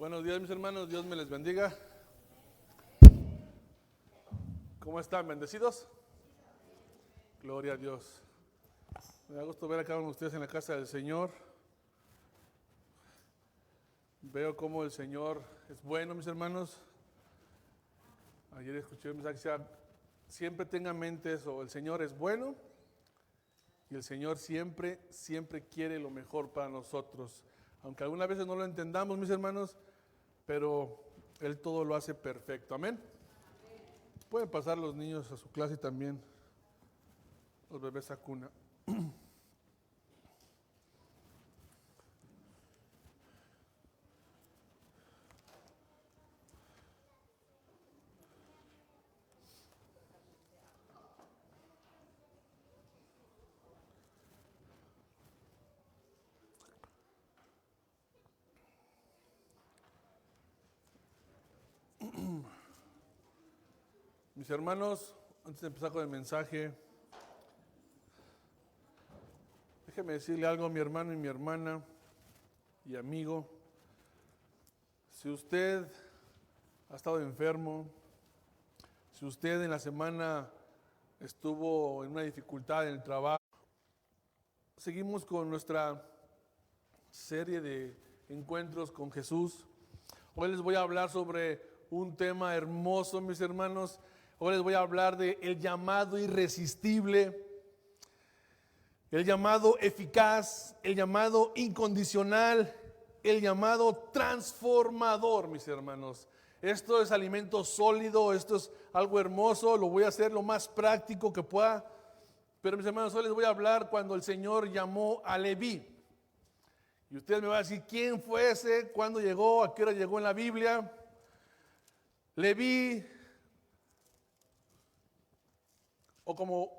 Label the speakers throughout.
Speaker 1: Buenos días, mis hermanos, Dios me les bendiga. ¿Cómo están? ¿Bendecidos? Gloria a Dios. Me da gusto ver a cada uno de ustedes en la casa del Señor. Veo cómo el Señor es bueno, mis hermanos. Ayer escuché un mensaje que decía, siempre tengan en mente eso, el Señor es bueno y el Señor siempre quiere lo mejor para nosotros. Aunque algunas veces no lo entendamos, mis hermanos, pero Él todo lo hace perfecto. Amén. Pueden pasar los niños a su clase también, los bebés a cuna. Mis hermanos, antes de empezar con el mensaje, déjeme decirle algo a mi hermano y mi hermana y amigo. Si usted ha estado enfermo, si usted en la semana estuvo en una dificultad en el trabajo, seguimos con nuestra serie de encuentros con Jesús. Hoy les voy a hablar sobre un tema hermoso, mis hermanos. Hoy les voy a hablar de el llamado irresistible, el llamado eficaz, el llamado incondicional, el llamado transformador, mis hermanos. Esto es alimento sólido, esto es algo hermoso, lo voy a hacer lo más práctico que pueda. Pero mis hermanos, hoy les voy a hablar cuando el Señor llamó a Leví. Y ustedes me van a decir, ¿quién fue ese? ¿Cuándo llegó? ¿A qué hora llegó en la Biblia? Leví, o como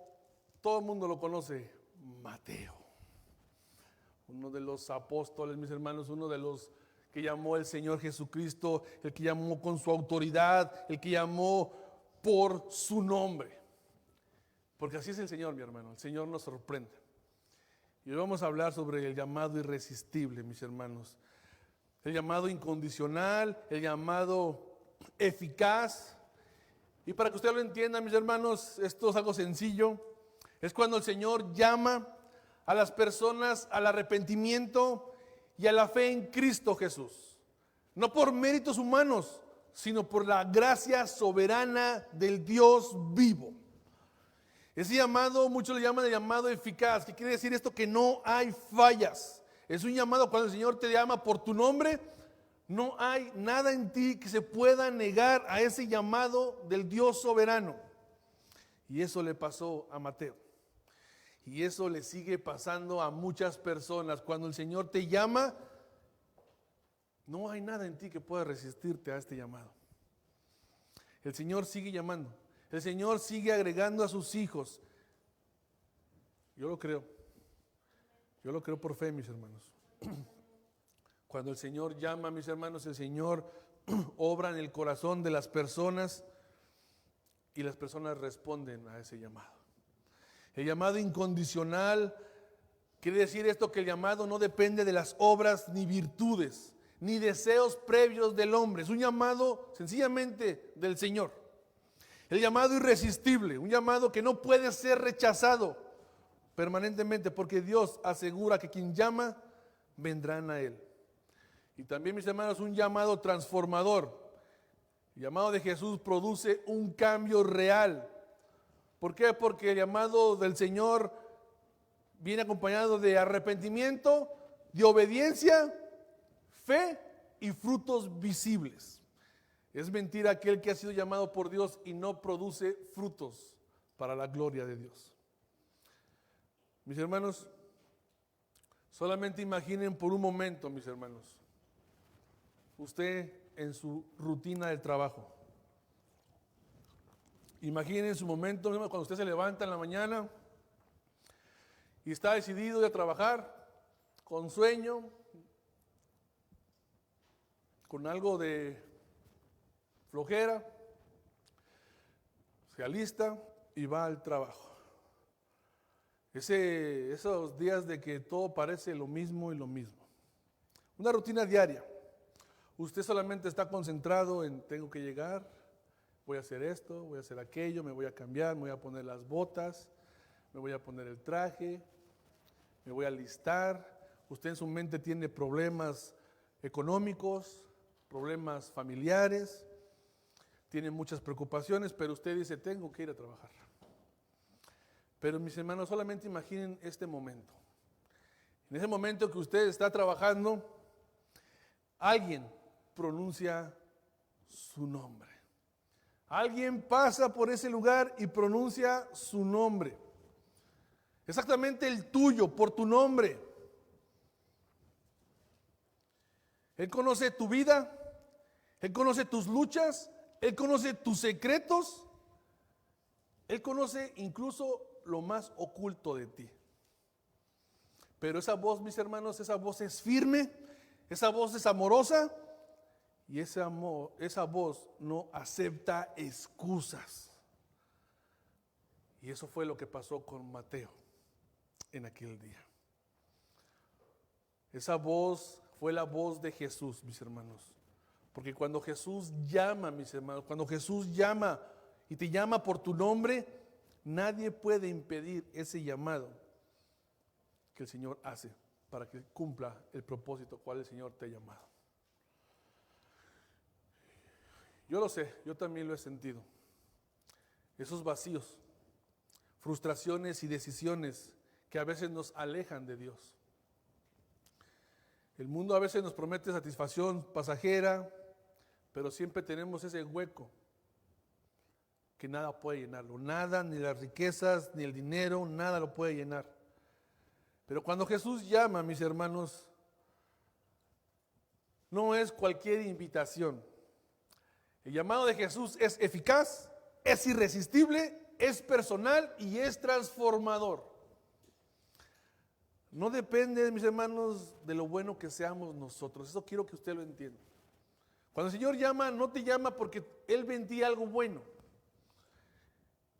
Speaker 1: todo el mundo lo conoce, Mateo. Uno de los apóstoles, mis hermanos, uno de los que llamó el Señor Jesucristo, el que llamó con su autoridad, el que llamó por su nombre. Porque así es el Señor, mi hermano, el Señor nos sorprende. Y hoy vamos a hablar sobre el llamado irresistible, mis hermanos. El llamado incondicional, el llamado eficaz. Y para que usted lo entienda, mis hermanos, esto es algo sencillo. Es cuando el Señor llama a las personas al arrepentimiento y a la fe en Cristo Jesús. No por méritos humanos, sino por la gracia soberana del Dios vivo. Ese llamado, muchos le llaman el llamado eficaz. ¿Qué quiere decir esto? Que no hay fallas. Es un llamado cuando el Señor te llama por tu nombre. No hay nada en ti que se pueda negar a ese llamado del Dios soberano. Y eso le pasó a Mateo. Y eso le sigue pasando a muchas personas. Cuando el Señor te llama, no hay nada en ti que pueda resistirte a este llamado. El Señor sigue llamando. El Señor sigue agregando a sus hijos. Yo lo creo. Yo lo creo por fe, mis hermanos. Cuando el Señor llama, mis hermanos, el Señor obra en el corazón de las personas y las personas responden a ese llamado. El llamado incondicional quiere decir esto, que el llamado no depende de las obras ni virtudes, ni deseos previos del hombre. Es un llamado sencillamente del Señor. El llamado irresistible, un llamado que no puede ser rechazado permanentemente, porque Dios asegura que quien llama, vendrán a Él. Y también, mis hermanos, un llamado transformador. El llamado de Jesús produce un cambio real. ¿Por qué? Porque el llamado del Señor viene acompañado de arrepentimiento, de obediencia, fe y frutos visibles. Es mentira aquel que ha sido llamado por Dios y no produce frutos para la gloria de Dios. Mis hermanos, solamente imaginen por un momento, mis hermanos, usted en su rutina de trabajo. Imaginen su momento cuando usted se levanta en la mañana y está decidido a trabajar con sueño, con algo de flojera, se alista y va al trabajo. Esos días de que todo parece lo mismo y lo mismo. Una rutina diaria. Usted solamente está concentrado en tengo que llegar, voy a hacer esto, voy a hacer aquello, me voy a cambiar, me voy a poner las botas, me voy a poner el traje, me voy a alistar. Usted en su mente tiene problemas económicos, problemas familiares, tiene muchas preocupaciones, pero usted dice, tengo que ir a trabajar. Pero mis hermanos, solamente imaginen este momento. En ese momento que usted está trabajando, alguien pronuncia su nombre. Alguien pasa por ese lugar y pronuncia su nombre. Exactamente el tuyo, por tu nombre. Él conoce tu vida, Él conoce tus luchas, Él conoce tus secretos, Él conoce incluso lo más oculto de ti. Pero esa voz, mis hermanos, esa voz es firme, esa voz es amorosa y esa voz no acepta excusas. Y eso fue lo que pasó con Mateo en aquel día. Esa voz fue la voz de Jesús, mis hermanos. Porque cuando Jesús llama, mis hermanos, cuando Jesús llama y te llama por tu nombre, nadie puede impedir ese llamado que el Señor hace para que cumpla el propósito cual el Señor te ha llamado. Yo lo sé, yo también lo he sentido. Esos vacíos, frustraciones y decisiones que a veces nos alejan de Dios. El mundo a veces nos promete satisfacción pasajera, pero siempre tenemos ese hueco que nada puede llenarlo. Nada, ni las riquezas, ni el dinero, nada lo puede llenar. Pero cuando Jesús llama, mis hermanos, no es cualquier invitación. El llamado de Jesús es eficaz, es irresistible, es personal y es transformador. No depende, mis hermanos, de lo bueno que seamos nosotros. Eso quiero que usted lo entienda. Cuando el Señor llama, no te llama porque Él ve en ti algo bueno.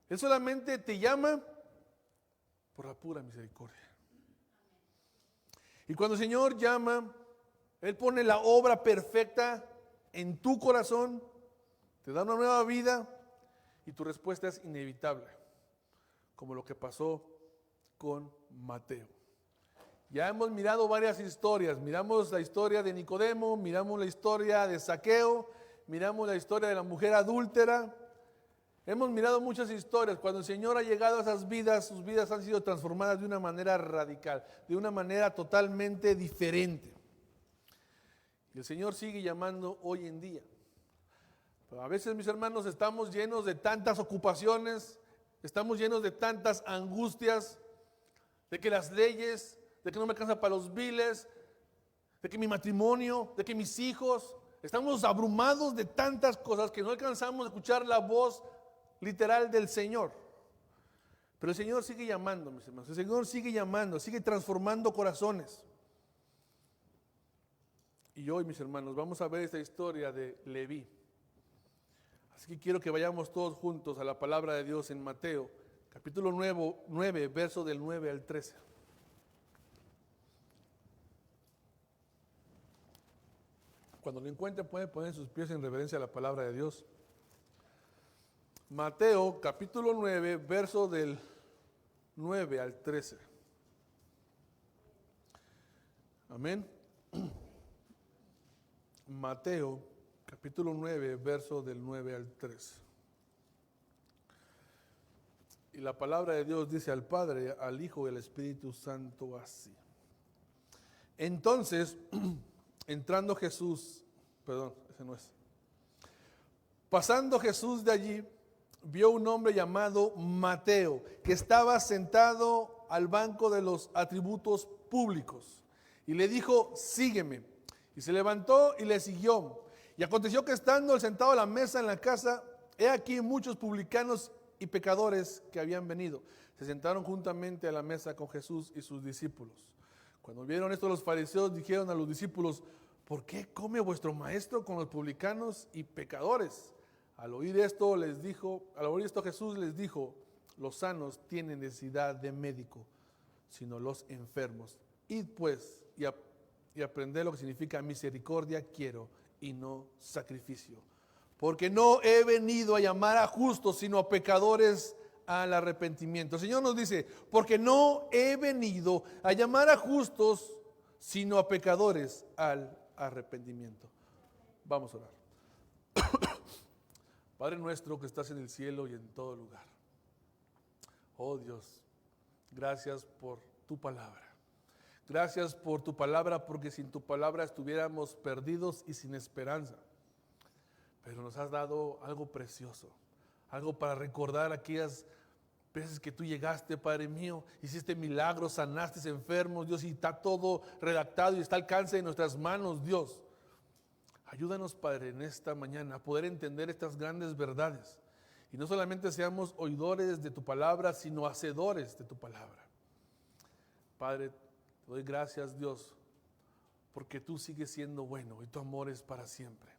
Speaker 1: Él solamente te llama por la pura misericordia. Y cuando el Señor llama, Él pone la obra perfecta en tu corazón, te da una nueva vida y tu respuesta es inevitable, como lo que pasó con Mateo. Ya hemos mirado varias historias, miramos la historia de Nicodemo, miramos la historia de Zaqueo, miramos la historia de la mujer adúltera, hemos mirado muchas historias. Cuando el Señor ha llegado a esas vidas, sus vidas han sido transformadas de una manera radical, de una manera totalmente diferente. Y el Señor sigue llamando hoy en día. Pero a veces, mis hermanos, estamos llenos de tantas ocupaciones, estamos llenos de tantas angustias, de que las leyes, de que no me alcanza para los biles, de que mi matrimonio, de que mis hijos, estamos abrumados de tantas cosas que no alcanzamos a escuchar la voz literal del Señor. Pero el Señor sigue llamando, mis hermanos, el Señor sigue llamando, sigue transformando corazones. Y hoy, mis hermanos, vamos a ver esta historia de Leví. Así que quiero que vayamos todos juntos a la palabra de Dios en Mateo, capítulo 9, verso del 9 al 13. Cuando lo encuentren pueden poner sus pies en reverencia a la palabra de Dios. Mateo capítulo 9, verso del 9 al 13. Amén. Mateo capítulo 9, verso del 9 al 13. Y la palabra de Dios dice al Padre, al Hijo y al Espíritu Santo así. Entonces, entrando Jesús, ese no es. Pasando Jesús de allí, vio un hombre llamado Mateo, que estaba sentado al banco de los atributos públicos. Y le dijo, sígueme. Y se levantó y le siguió. Y aconteció que estando él sentado a la mesa en la casa, he aquí muchos publicanos y pecadores que habían venido. Se sentaron juntamente a la mesa con Jesús y sus discípulos. Cuando vieron esto los fariseos dijeron a los discípulos, ¿por qué come vuestro maestro con los publicanos y pecadores? Al oír esto Jesús les dijo, los sanos tienen necesidad de médico, sino los enfermos. Id pues y aprended lo que significa misericordia quiero y no sacrificio. Porque no he venido a llamar a justos, sino a pecadores al arrepentimiento. El Señor nos dice, porque no he venido a llamar a justos, sino a pecadores al arrepentimiento. Vamos a orar. Padre nuestro que estás en el cielo y en todo lugar. Oh Dios, gracias por tu palabra. Gracias por tu palabra, porque sin tu palabra estuviéramos perdidos y sin esperanza. Pero nos has dado algo precioso, algo para recordar aquellas veces que tú llegaste, Padre mío, hiciste milagros, sanaste enfermos, Dios, y está todo redactado y está al alcance de nuestras manos, Dios. Ayúdanos, Padre, en esta mañana a poder entender estas grandes verdades. Y no solamente seamos oidores de tu palabra, sino hacedores de tu palabra. Padre, te doy gracias, Dios, porque tú sigues siendo bueno y tu amor es para siempre.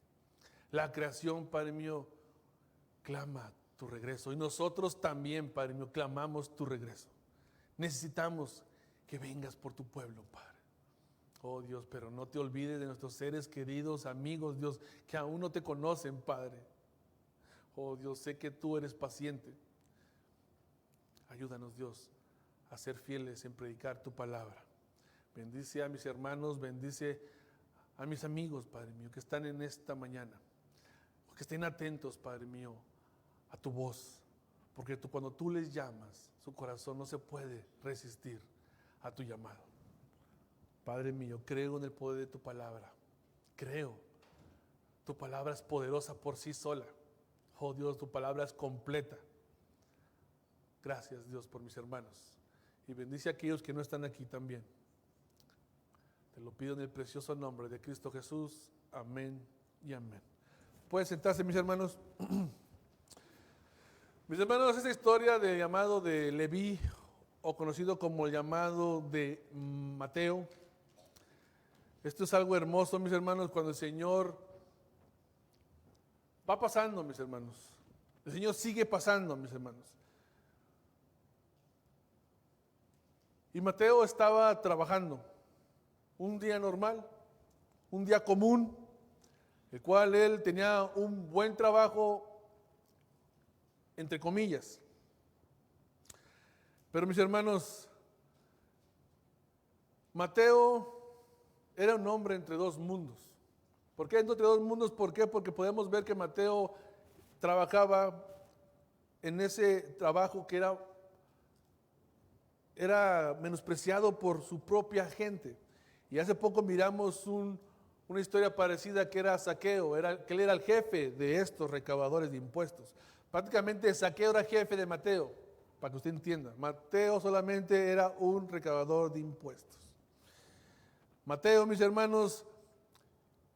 Speaker 1: La creación, Padre mío, clama tu regreso. Y nosotros también, Padre mío, clamamos tu regreso. Necesitamos que vengas por tu pueblo, Padre. Oh Dios, pero no te olvides de nuestros seres queridos, amigos, Dios, que aún no te conocen, Padre. Oh Dios, sé que tú eres paciente. Ayúdanos, Dios, a ser fieles en predicar tu palabra. Bendice a mis hermanos, bendice a mis amigos, Padre mío, que están en esta mañana. Que estén atentos, Padre mío, a tu voz. Porque cuando tú les llamas, su corazón no se puede resistir a tu llamado. Padre mío, creo en el poder de tu palabra. Creo. Tu palabra es poderosa por sí sola. Oh Dios, tu palabra es completa. Gracias, Dios, por mis hermanos. Y bendice a aquellos que no están aquí también. Te lo pido en el precioso nombre de Cristo Jesús. Amén y amén. Pueden sentarse, mis hermanos. Mis hermanos, esta historia del llamado de Leví, o conocido como el llamado de Mateo, esto es algo hermoso, mis hermanos, cuando el Señor va pasando, mis hermanos. El Señor sigue pasando, mis hermanos. Y Mateo estaba trabajando un día normal, un día común, el cual él tenía un buen trabajo, entre comillas. Pero mis hermanos, Mateo era un hombre entre dos mundos. ¿Por qué entre dos mundos? ¿Por qué? Porque podemos ver que Mateo trabajaba en ese trabajo que era menospreciado por su propia gente. Y hace poco miramos una historia parecida que era Zaqueo, que él era el jefe de estos recaudadores de impuestos. Prácticamente Zaqueo era jefe de Mateo, para que usted entienda. Mateo solamente era un recaudador de impuestos. Mateo, mis hermanos,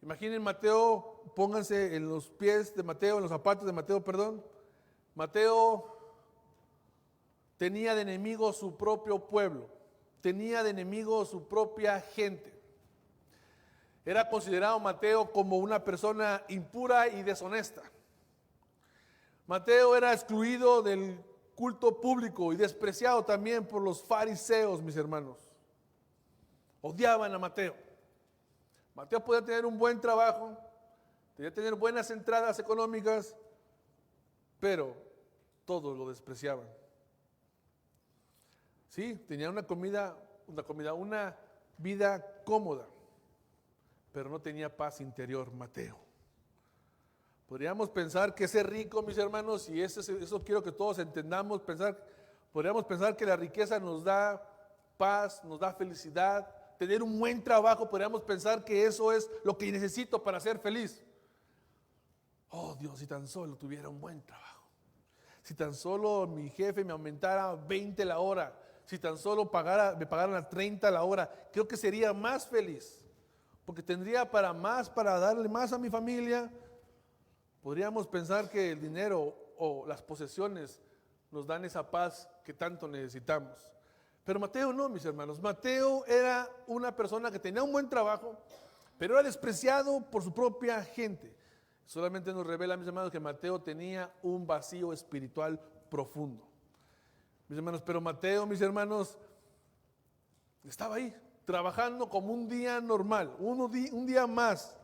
Speaker 1: imaginen Mateo, pónganse en los pies de Mateo, en los zapatos de Mateo, perdón. Mateo tenía de enemigo su propio pueblo, tenía de enemigo su propia gente. Era considerado Mateo como una persona impura y deshonesta. Mateo era excluido del culto público y despreciado también por los fariseos, mis hermanos. Odiaban a Mateo. Mateo podía tener un buen trabajo, podía tener buenas entradas económicas, pero todos lo despreciaban. Sí, tenía una vida cómoda, pero no tenía paz interior, Mateo. Podríamos pensar que ser rico, mis hermanos, y eso quiero que todos entendamos, podríamos pensar que la riqueza nos da paz, nos da felicidad, tener un buen trabajo, podríamos pensar que eso es lo que necesito para ser feliz. Oh Dios, si tan solo tuviera un buen trabajo, si tan solo mi jefe me aumentara 20 la hora, si tan solo me pagaran a 30 la hora, creo que sería más feliz, porque tendría para darle más a mi familia. Podríamos pensar que el dinero o las posesiones nos dan esa paz que tanto necesitamos. Pero Mateo no, mis hermanos. Mateo era una persona que tenía un buen trabajo, pero era despreciado por su propia gente. Solamente nos revela, mis hermanos, que Mateo tenía un vacío espiritual profundo. Mis hermanos, pero Mateo, mis hermanos, estaba ahí, trabajando como un día normal, un día más.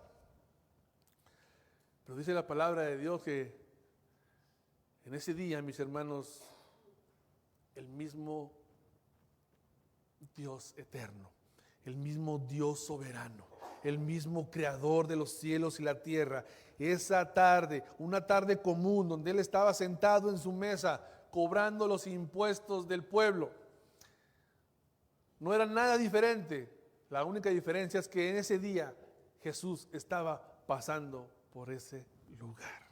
Speaker 1: Pero dice la palabra de Dios que en ese día, mis hermanos, el mismo Dios eterno, el mismo Dios soberano, el mismo creador de los cielos y la tierra, esa tarde, una tarde común donde Él estaba sentado en su mesa cobrando los impuestos del pueblo, no era nada diferente. La única diferencia es que en ese día Jesús estaba pasando por ese lugar.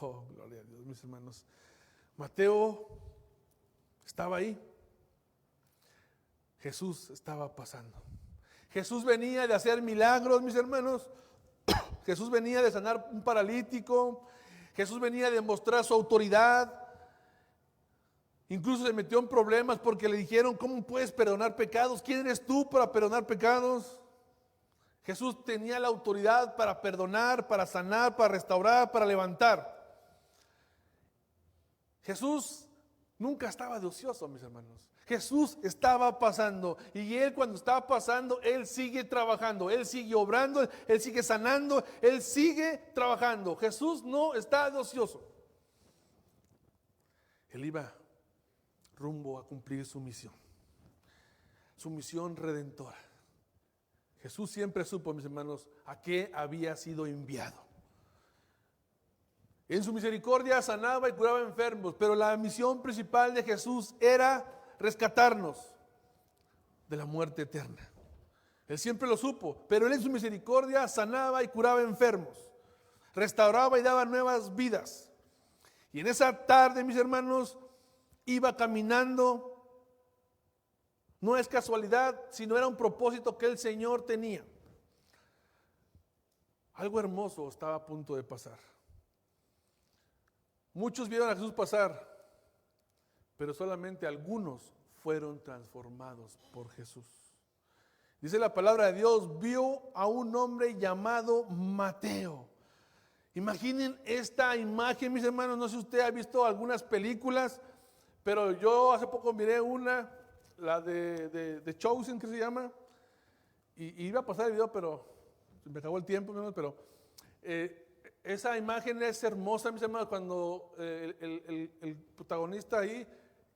Speaker 1: Oh, gloria a Dios, mis hermanos. Mateo estaba ahí. Jesús estaba pasando. Jesús venía de hacer milagros, mis hermanos. Jesús venía de sanar un paralítico. Jesús venía de mostrar su autoridad. Incluso se metió en problemas porque le dijeron: ¿cómo puedes perdonar pecados? ¿Quién eres tú para perdonar pecados? Jesús tenía la autoridad para perdonar, para sanar, para restaurar, para levantar. Jesús nunca estaba de ocioso, mis hermanos. Jesús estaba pasando, y Él, cuando estaba pasando, Él sigue trabajando, Él sigue obrando, Él sigue sanando, Él sigue trabajando. Jesús no está de ocioso. Él iba rumbo a cumplir su misión redentora. Jesús siempre supo, mis hermanos, a qué había sido enviado. En su misericordia sanaba y curaba enfermos, pero la misión principal de Jesús era rescatarnos de la muerte eterna. Él siempre lo supo, pero Él en su misericordia sanaba y curaba enfermos, restauraba y daba nuevas vidas. Y en esa tarde, mis hermanos, iba caminando. No es casualidad, sino era un propósito que el Señor tenía. Algo hermoso estaba a punto de pasar. Muchos vieron a Jesús pasar, pero solamente algunos fueron transformados por Jesús. Dice la palabra de Dios: vio a un hombre llamado Mateo. Imaginen esta imagen, mis hermanos. No sé si usted ha visto algunas películas, pero yo hace poco miré una, la de Chosen, que se llama, y iba a pasar el video, pero me acabó el tiempo, pero esa imagen es hermosa, mis hermanos, cuando el protagonista ahí,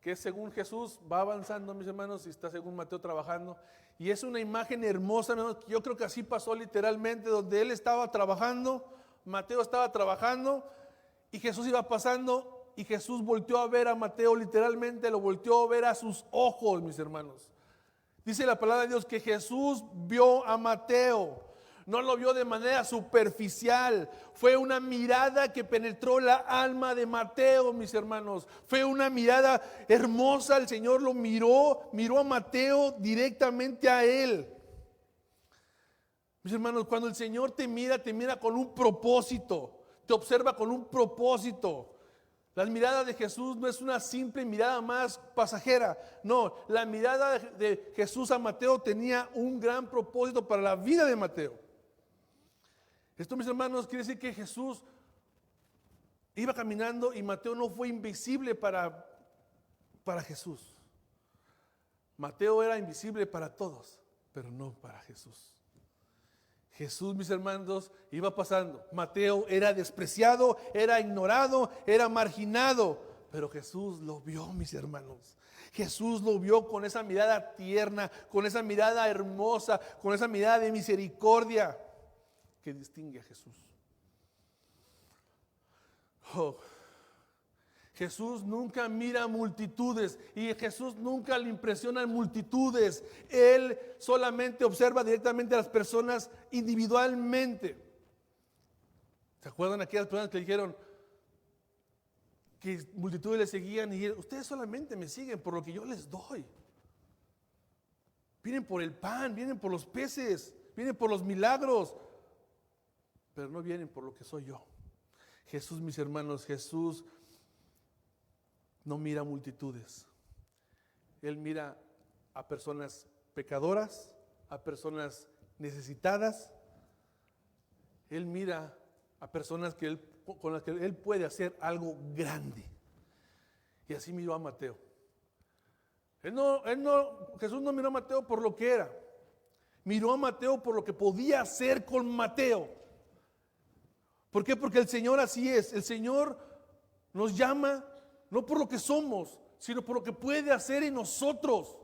Speaker 1: que es según Jesús, va avanzando, mis hermanos, y está según Mateo trabajando, y es una imagen hermosa, mis hermanos. Yo creo que así pasó literalmente, donde él estaba trabajando, Mateo estaba trabajando, y Jesús iba pasando, y Jesús volteó a ver a Mateo, literalmente lo volteó a ver a sus ojos, mis hermanos. Dice la palabra de Dios que Jesús vio a Mateo. No lo vio de manera superficial. Fue una mirada que penetró la alma de Mateo, mis hermanos. Fue una mirada hermosa. El Señor lo miró a Mateo directamente a él. Mis hermanos, cuando el Señor te mira con un propósito. Te observa con un propósito. La mirada de Jesús no es una simple mirada más pasajera. No, la mirada de Jesús a Mateo tenía un gran propósito para la vida de Mateo. Esto, mis hermanos, quiere decir que Jesús iba caminando y Mateo no fue invisible para Jesús. Mateo era invisible para todos, pero no para Jesús. Jesús, mis hermanos, iba pasando. Mateo era despreciado, era ignorado, era marginado, pero Jesús lo vio, mis hermanos. Jesús lo vio con esa mirada tierna, con esa mirada hermosa, con esa mirada de misericordia que distingue a Jesús. Oh, Jesús nunca mira multitudes y Jesús nunca le impresionan multitudes. Él solamente observa directamente a las personas individualmente. ¿Se acuerdan aquellas personas que dijeron que multitudes le seguían y dijeron: ustedes solamente me siguen por lo que yo les doy? Vienen por el pan, vienen por los peces, vienen por los milagros, pero no vienen por lo que soy yo. Jesús, mis hermanos, Jesús no mira multitudes. Él mira a personas pecadoras, a personas necesitadas. Él mira a personas con las que Él puede hacer algo grande. Y así miró a Mateo. Jesús no miró a Mateo por lo que era. Miró a Mateo por lo que podía hacer con Mateo. ¿Por qué? Porque el Señor así es. El Señor nos llama no por lo que somos, sino por lo que puede hacer en nosotros.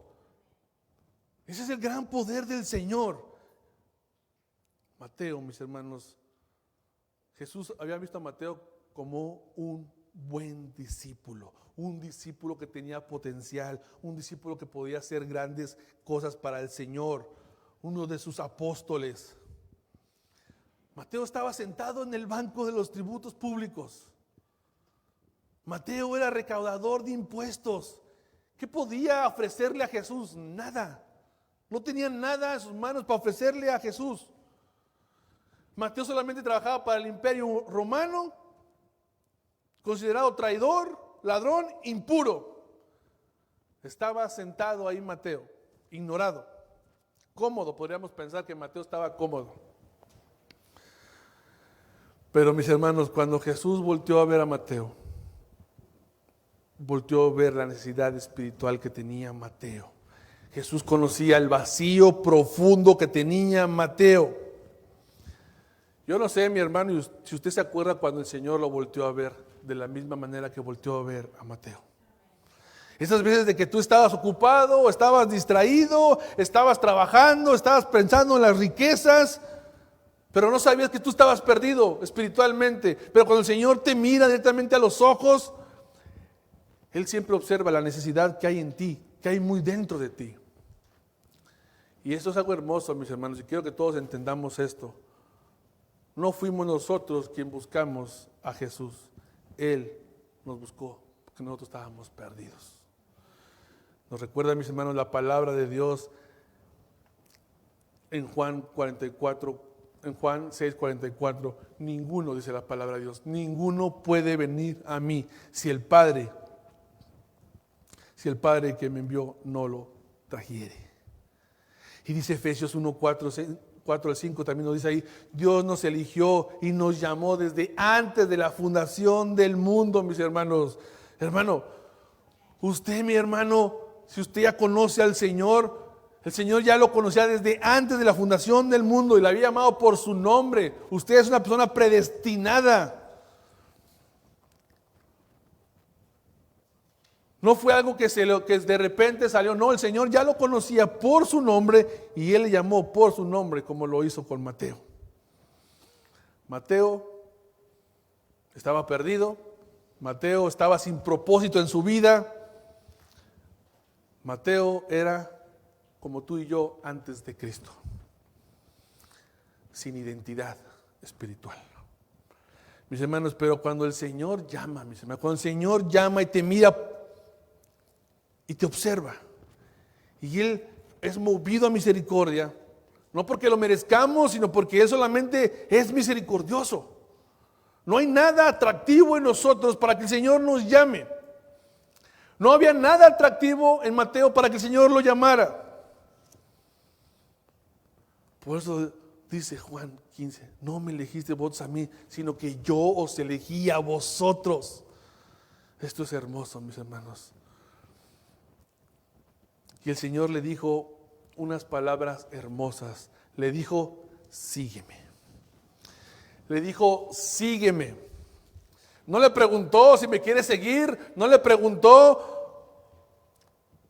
Speaker 1: Ese es el gran poder del Señor. Mateo, mis hermanos, Jesús había visto a Mateo como un buen discípulo, un discípulo que tenía potencial, un discípulo que podía hacer grandes cosas para el Señor, uno de sus apóstoles. Mateo estaba sentado en el banco de los tributos públicos. Mateo era recaudador de impuestos. ¿Qué podía ofrecerle a Jesús? Nada. No tenía nada en sus manos para ofrecerle a Jesús. Mateo solamente trabajaba para el imperio romano, considerado traidor, ladrón, impuro. Estaba sentado ahí Mateo, ignorado, cómodo. Podríamos pensar que Mateo estaba cómodo. Pero mis hermanos, cuando Jesús volteó a ver a Mateo, volteó a ver la necesidad espiritual que tenía Mateo. Jesús conocía el vacío profundo que tenía Mateo. Yo no sé, mi hermano, si usted se acuerda cuando el Señor lo volteó a ver de la misma manera que volteó a ver a Mateo. Esas veces de que tú estabas ocupado, estabas distraído, estabas trabajando, estabas pensando en las riquezas, pero no sabías que tú estabas perdido espiritualmente. Pero cuando el Señor te mira directamente a los ojos, Él siempre observa la necesidad que hay en ti, que hay muy dentro de ti. Y esto es algo hermoso, mis hermanos, y quiero que todos entendamos esto. No fuimos nosotros quien buscamos a Jesús. Él nos buscó porque nosotros estábamos perdidos. Nos recuerda, mis hermanos, la palabra de Dios en Juan 6:44. Ninguno, dice la palabra de Dios, ninguno puede venir a mí si el Padre que me envió no lo trajere. Y dice Efesios 1:4 al 5 también nos dice ahí, Dios nos eligió y nos llamó desde antes de la fundación del mundo, mis hermanos. Hermano, usted, mi hermano, si usted ya conoce al Señor, el Señor ya lo conocía desde antes de la fundación del mundo y lo había llamado por su nombre. Usted es una persona predestinada. No fue algo que de repente salió, no, el Señor ya lo conocía por su nombre y Él le llamó por su nombre, como lo hizo con Mateo. Mateo estaba perdido, Mateo estaba sin propósito en su vida. Mateo era como tú y yo antes de Cristo, sin identidad espiritual. Mis hermanos, pero cuando el Señor llama, cuando el Señor llama y te mira y te observa, y Él es movido a misericordia, no porque lo merezcamos, sino porque Él solamente es misericordioso. No hay nada atractivo en nosotros para que el Señor nos llame. No había nada atractivo en Mateo para que el Señor lo llamara. Por eso dice Juan 15, no me elegiste vos a mí, sino que yo os elegí a vosotros. Esto es hermoso, mis hermanos. Y el Señor le dijo unas palabras hermosas. Le dijo, sígueme. Le dijo, sígueme. No le preguntó si me quiere seguir. No le preguntó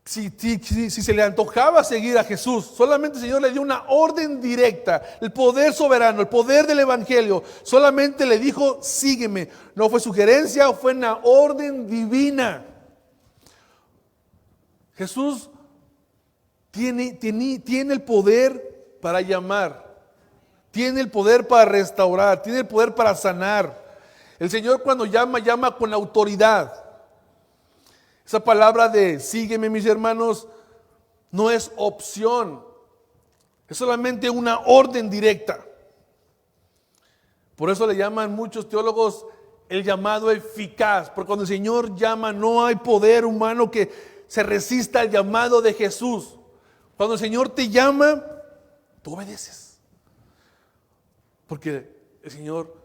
Speaker 1: si se le antojaba seguir a Jesús. Solamente el Señor le dio una orden directa. El poder soberano, el poder del Evangelio. Solamente le dijo, sígueme. No fue sugerencia, fue una orden divina. Jesús tiene el poder para llamar, tiene el poder para restaurar, tiene el poder para sanar. El Señor cuando llama con autoridad. Esa palabra de sígueme, mis hermanos, no es opción, es solamente una orden directa. Por eso le llaman muchos teólogos el llamado eficaz, porque cuando el Señor llama no hay poder humano que se resista al llamado de Jesús. Cuando el Señor te llama, tú obedeces. Porque el Señor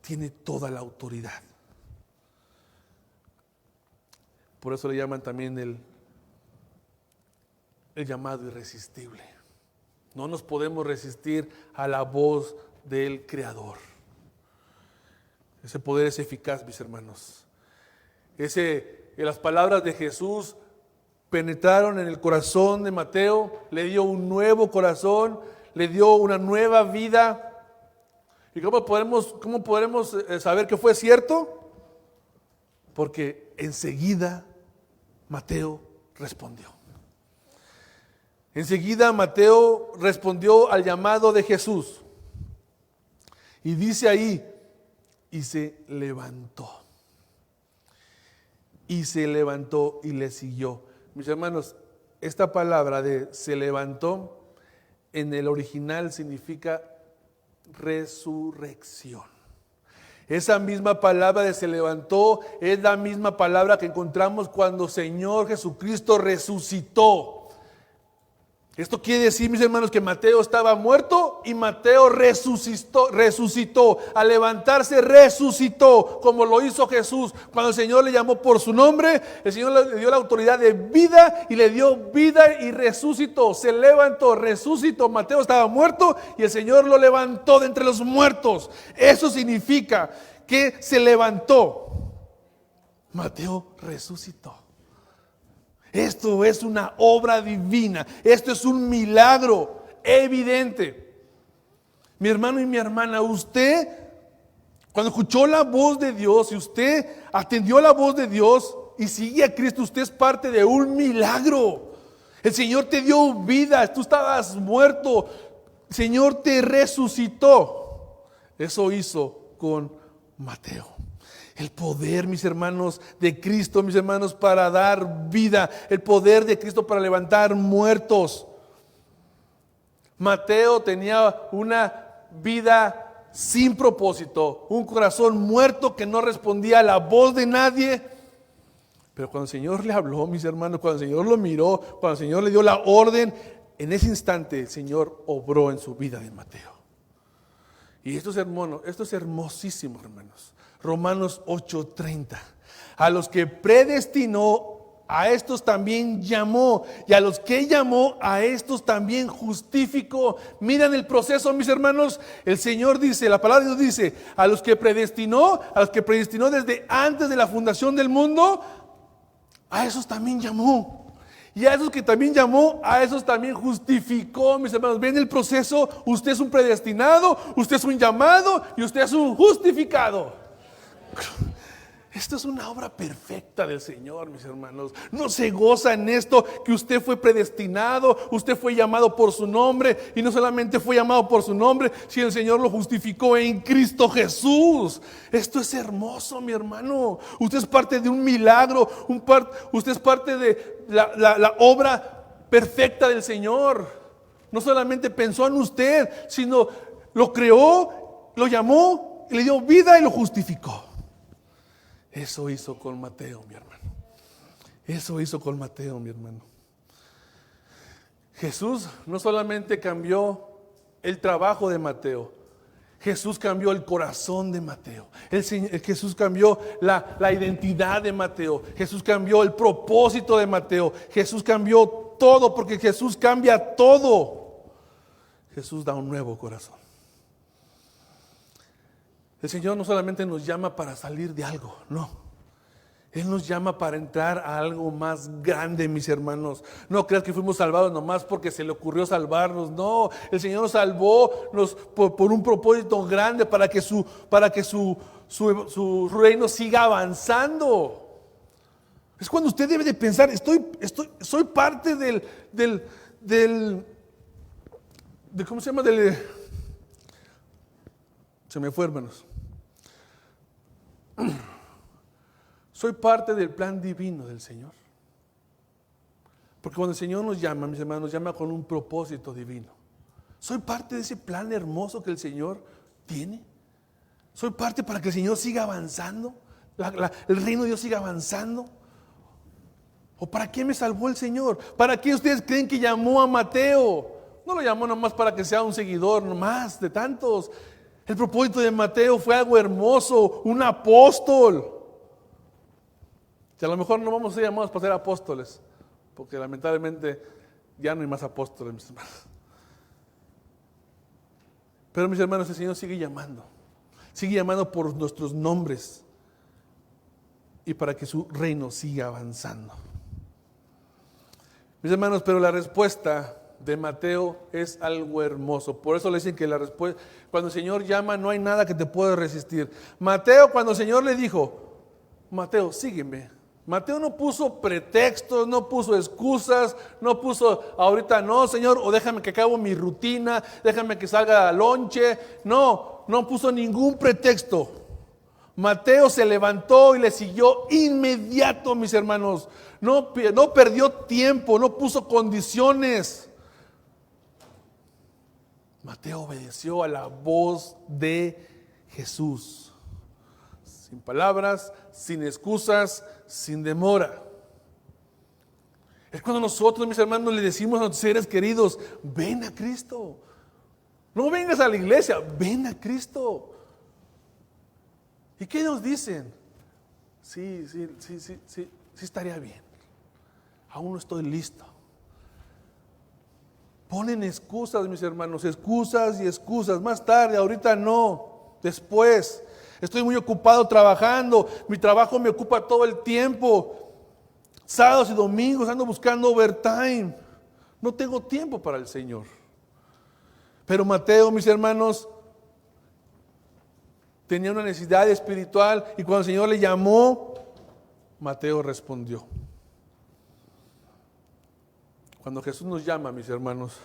Speaker 1: tiene toda la autoridad. Por eso le llaman también el llamado irresistible. No nos podemos resistir a la voz del Creador. Ese poder es eficaz, mis hermanos. Las palabras de Jesús penetraron en el corazón de Mateo, le dio un nuevo corazón, le dio una nueva vida. ¿Y cómo podemos saber que fue cierto? Porque enseguida Mateo respondió. Enseguida Mateo respondió al llamado de Jesús. Y dice ahí, y se levantó. Y se levantó y le siguió. Mis hermanos, esta palabra de se levantó en el original significa resurrección. Esa misma palabra de se levantó es la misma palabra que encontramos cuando Señor Jesucristo resucitó. Esto quiere decir, mis hermanos, que Mateo estaba muerto y Mateo resucitó. Al levantarse resucitó, como lo hizo Jesús. Cuando el Señor le llamó por su nombre, el Señor le dio la autoridad de vida y le dio vida y resucitó. Se levantó, resucitó. Mateo estaba muerto y el Señor lo levantó de entre los muertos. Eso significa que se levantó. Mateo resucitó. Esto es una obra divina. Esto es un milagro evidente. Mi hermano y mi hermana, usted, cuando escuchó la voz de Dios y usted atendió la voz de Dios y sigue a Cristo, usted es parte de un milagro. El Señor te dio vida, tú estabas muerto. El Señor te resucitó. Eso hizo con Mateo. El poder, mis hermanos, de Cristo, mis hermanos, para dar vida. El poder de Cristo para levantar muertos. Mateo tenía una vida sin propósito. Un corazón muerto que no respondía a la voz de nadie. Pero cuando el Señor le habló, mis hermanos, cuando el Señor lo miró, cuando el Señor le dio la orden, en ese instante el Señor obró en su vida de Mateo. Y esto es hermosísimo, hermanos. Romanos 8:30. A los que predestinó, a estos también llamó. Y a los que llamó, a estos también justificó. Miren el proceso, mis hermanos. El Señor dice, la palabra de Dios dice, a los que predestinó desde antes de la fundación del mundo, a esos también llamó. Y a esos que también llamó, a esos también justificó, mis hermanos. ¿Ven el proceso? Usted es un predestinado, usted es un llamado y usted es un justificado. Esto es una obra perfecta del Señor, mis hermanos. No se goza en esto que usted fue predestinado, usted fue llamado por su nombre, y no solamente fue llamado por su nombre, sino el Señor lo justificó en Cristo Jesús. Esto es hermoso, mi hermano. Usted es parte de un milagro, usted es parte de la obra perfecta del Señor. No solamente pensó en usted, sino lo creó, lo llamó, le dio vida y lo justificó. Eso hizo con Mateo, mi hermano. Eso hizo con Mateo, mi hermano. Jesús no solamente cambió el trabajo de Mateo, Jesús cambió el corazón de Mateo. Jesús cambió la identidad de Mateo. Jesús cambió el propósito de Mateo. Jesús cambió todo, porque Jesús cambia todo. Jesús da un nuevo corazón. El Señor no solamente nos llama para salir de algo, no. Él nos llama para entrar a algo más grande, mis hermanos. No creas que fuimos salvados nomás porque se le ocurrió salvarnos. No, el Señor nos salvó por un propósito grande, para que su reino siga avanzando. Es cuando usted debe de pensar, soy parte del ¿cómo se llama? Se me fue, hermanos. Soy parte del plan divino del Señor. Porque cuando el Señor nos llama, mis hermanos, nos llama con un propósito divino. Soy parte de ese plan hermoso que el Señor tiene. Soy parte para que el Señor siga avanzando, el reino de Dios siga avanzando. ¿O para qué me salvó el Señor? ¿Para qué ustedes creen que llamó a Mateo? No lo llamó nomás para que sea un seguidor nomás de tantos. El propósito de Mateo fue algo hermoso, un apóstol. Que a lo mejor no vamos a ser llamados para ser apóstoles, porque lamentablemente ya no hay más apóstoles, mis hermanos. Pero mis hermanos, el Señor sigue llamando. Sigue llamando por nuestros nombres y para que su reino siga avanzando. Mis hermanos, pero la respuesta de Mateo es algo hermoso. Por eso le dicen que la respuesta, cuando el Señor llama, no hay nada que te pueda resistir. Mateo, cuando el Señor le dijo, Mateo, sígueme. Mateo no puso pretextos, no puso excusas, no puso ahorita no, Señor, o déjame que acabe mi rutina, déjame que salga al lonche. No puso ningún pretexto. Mateo se levantó y le siguió inmediato, mis hermanos. No perdió tiempo, no puso condiciones. Mateo obedeció a la voz de Jesús. Sin palabras, sin excusas, sin demora. Es cuando nosotros, mis hermanos, le decimos a nuestros seres queridos, ven a Cristo. No vengas a la iglesia, ven a Cristo. ¿Y qué nos dicen? Sí, estaría bien. Aún no estoy listo. Ponen excusas, mis hermanos, excusas y excusas. Más tarde, ahorita no, después. Estoy muy ocupado trabajando, mi trabajo me ocupa todo el tiempo. Sábados y domingos ando buscando overtime. No tengo tiempo para el Señor. Pero Mateo, mis hermanos, tenía una necesidad espiritual y cuando el Señor le llamó, Mateo respondió. Cuando Jesús nos llama, mis hermanos,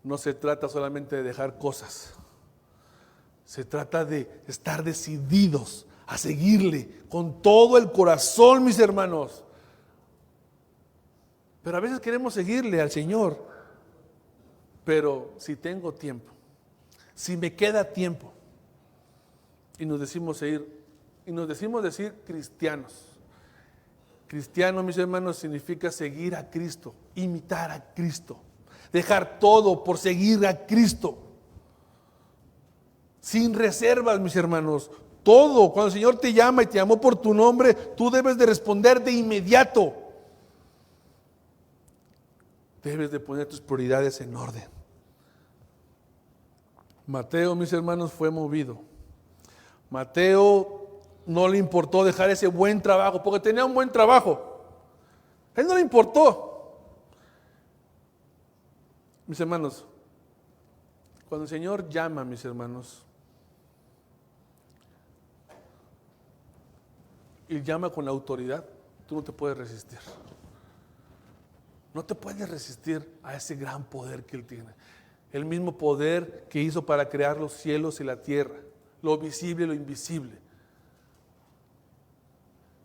Speaker 1: no se trata solamente de dejar cosas. Se trata de estar decididos a seguirle con todo el corazón, mis hermanos. Pero a veces queremos seguirle al Señor. Pero si tengo tiempo, si me queda tiempo, y nos decimos decir cristianos. Cristiano, mis hermanos, significa seguir a Cristo, imitar a Cristo, dejar todo por seguir a Cristo. Sin reservas, mis hermanos, todo. Cuando el Señor te llama y te llamó por tu nombre, tú debes de responder de inmediato. Debes de poner tus prioridades en orden. Mateo, mis hermanos, fue movido. Mateo no le importó dejar ese buen trabajo, porque tenía un buen trabajo. A él no le importó. Mis hermanos, cuando el Señor llama, mis hermanos, y llama con la autoridad, tú no te puedes resistir. No te puedes resistir a ese gran poder que Él tiene. El mismo poder que hizo para crear los cielos y la tierra, lo visible y lo invisible.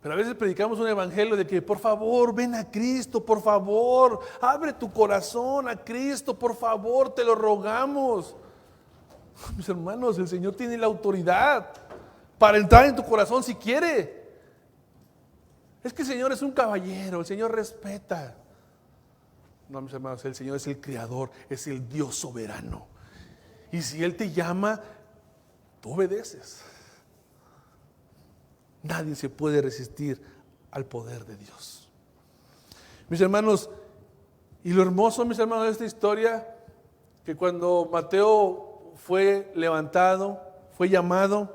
Speaker 1: Pero a veces predicamos un evangelio de que por favor ven a Cristo, por favor, abre tu corazón a Cristo, por favor, te lo rogamos. Mis hermanos, el Señor tiene la autoridad para entrar en tu corazón si quiere. Es que el Señor es un caballero, el Señor respeta. No, mis hermanos, el Señor es el creador, es el Dios soberano. Y si Él te llama, tú obedeces. Nadie se puede resistir al poder de Dios. Mis hermanos, y lo hermoso, mis hermanos, de esta historia, que cuando Mateo fue levantado, fue llamado,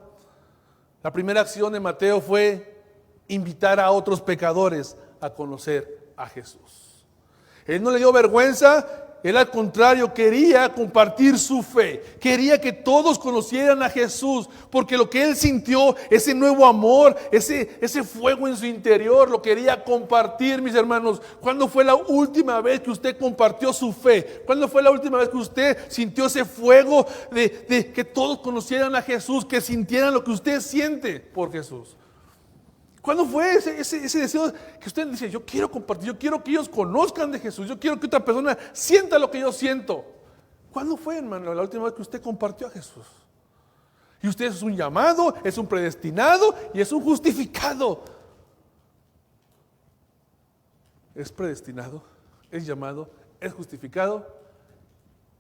Speaker 1: la primera acción de Mateo fue invitar a otros pecadores a conocer a Jesús. Él no le dio vergüenza, él al contrario quería compartir su fe, quería que todos conocieran a Jesús, porque lo que él sintió, ese nuevo amor, ese fuego en su interior, lo quería compartir, mis hermanos. ¿Cuándo fue la última vez que usted compartió su fe? ¿Cuándo fue la última vez que usted sintió ese fuego de que todos conocieran a Jesús, que sintieran lo que usted siente por Jesús? ¿Cuándo fue ese deseo que usted dice, yo quiero compartir, yo quiero que ellos conozcan de Jesús, yo quiero que otra persona sienta lo que yo siento? ¿Cuándo fue, hermano, la última vez que usted compartió a Jesús? Y usted es un llamado, es un predestinado y es un justificado. Es predestinado, es llamado, es justificado,